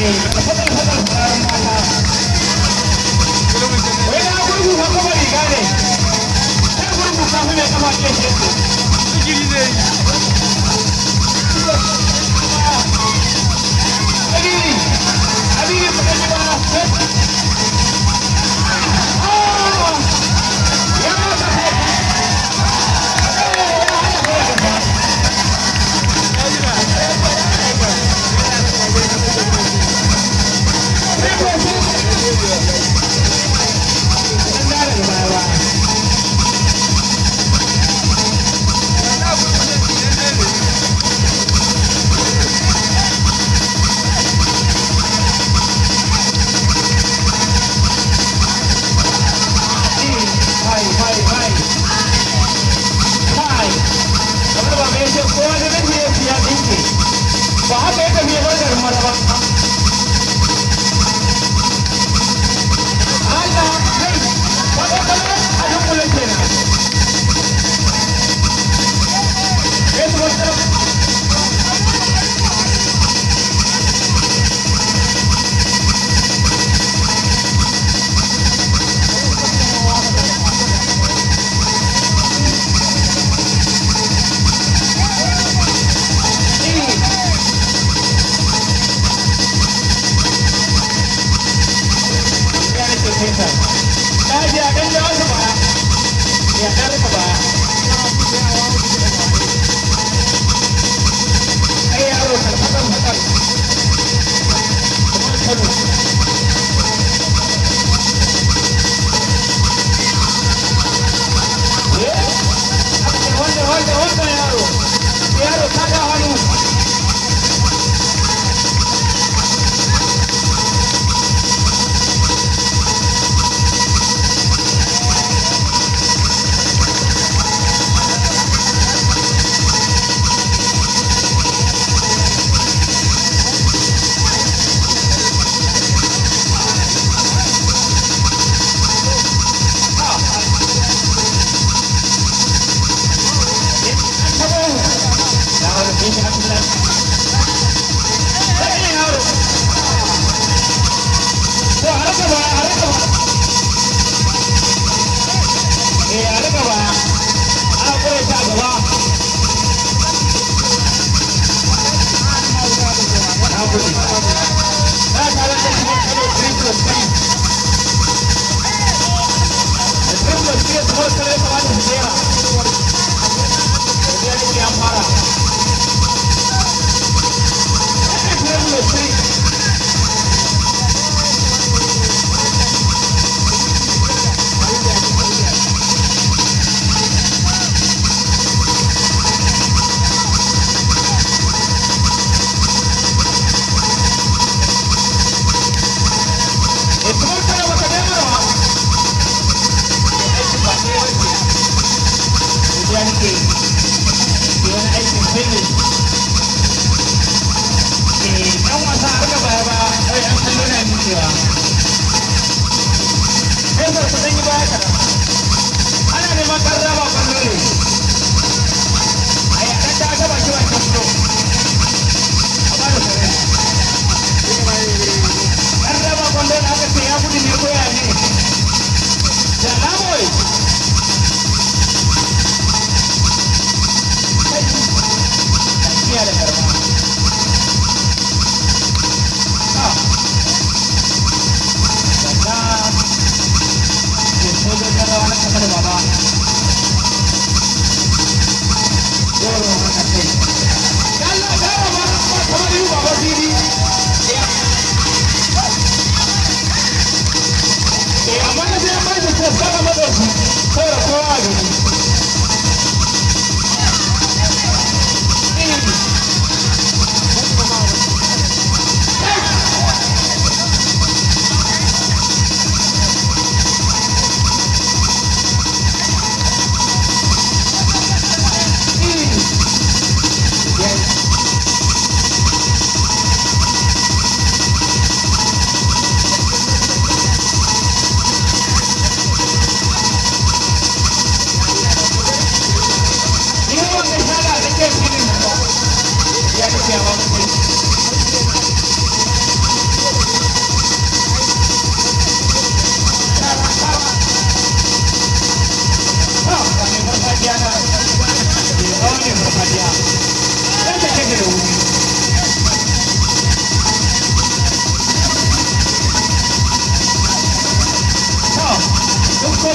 wai na gurgu ka kuma riga ne sai gurgu ka fi mai kafa ke shi sigiri ne Adiri ku ɗan yi ba ya masa ba haka ya tafiye ba da maraba Allah kai wadda kala a dukkanin kenan yesu wata Daji a ɗan jawo su baya, ya ɗan rufe baya. Ai yaro karfaɗan faɗan. Kamar Kano. Wanda yaro. Yaro ta ga hannu.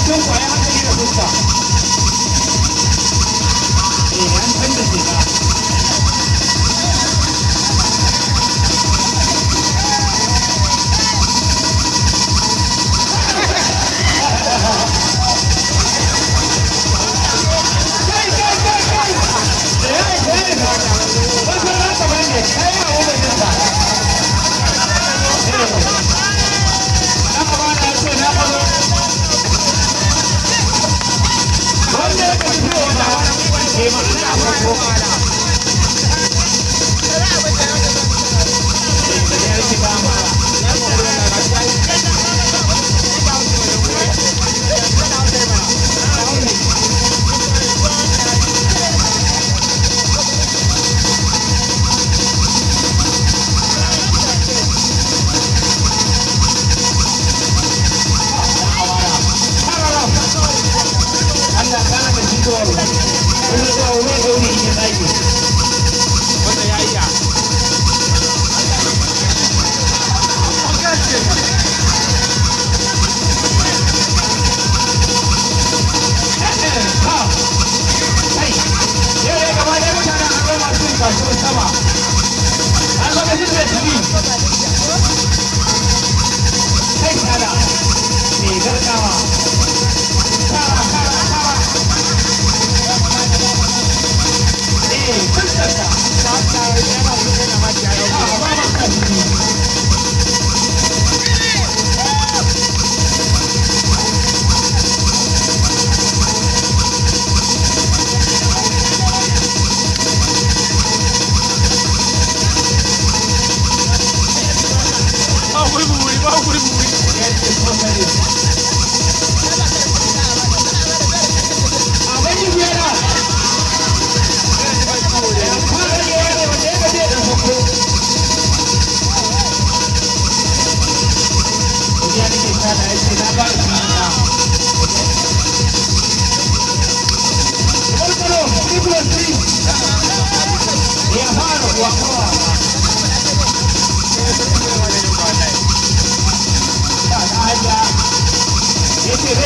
can kwaya hankali da fuska an canza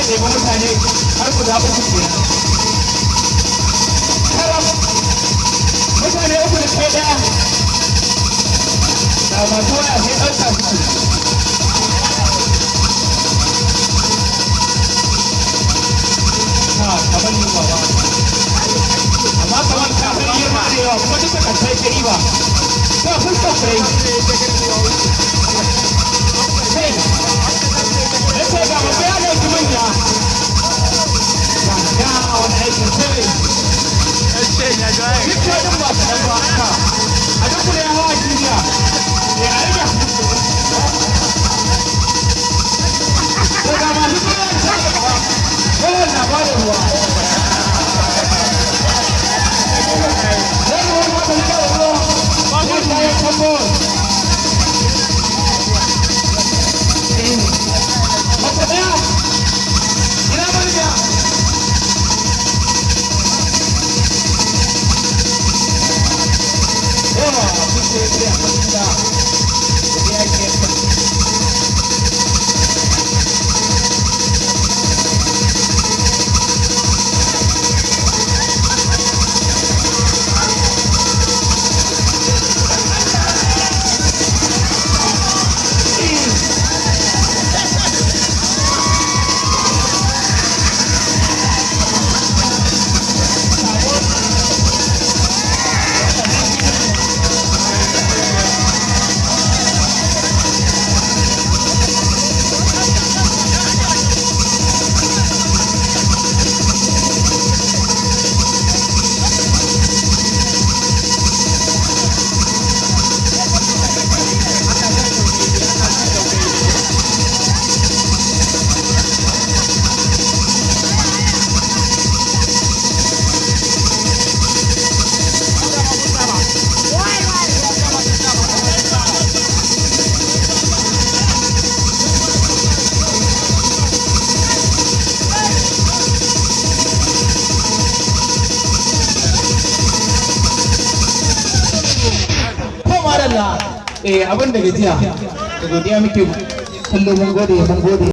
shiga mutane har guda uku ke mutane uku da kai daya da masu waya sai ɗauka suke kamar yi ba amma kamar kafin yi ma da yawa kuma duka kantai ta riba ba fuskar kurai sai ya ce ga mafi ya ɗauki manya ga wani aikin sai duk wajen ba su ɗan ba haka a duk da ya hawa duniya ya rage daga masu tsoron sarrafa kawai na ba da ruwa zai wani wata da ruwa ya shaye tambon wata ɗaya ina marja yawa kuke biya da ya ke abin da gajiya da godiya muke kallo mun gode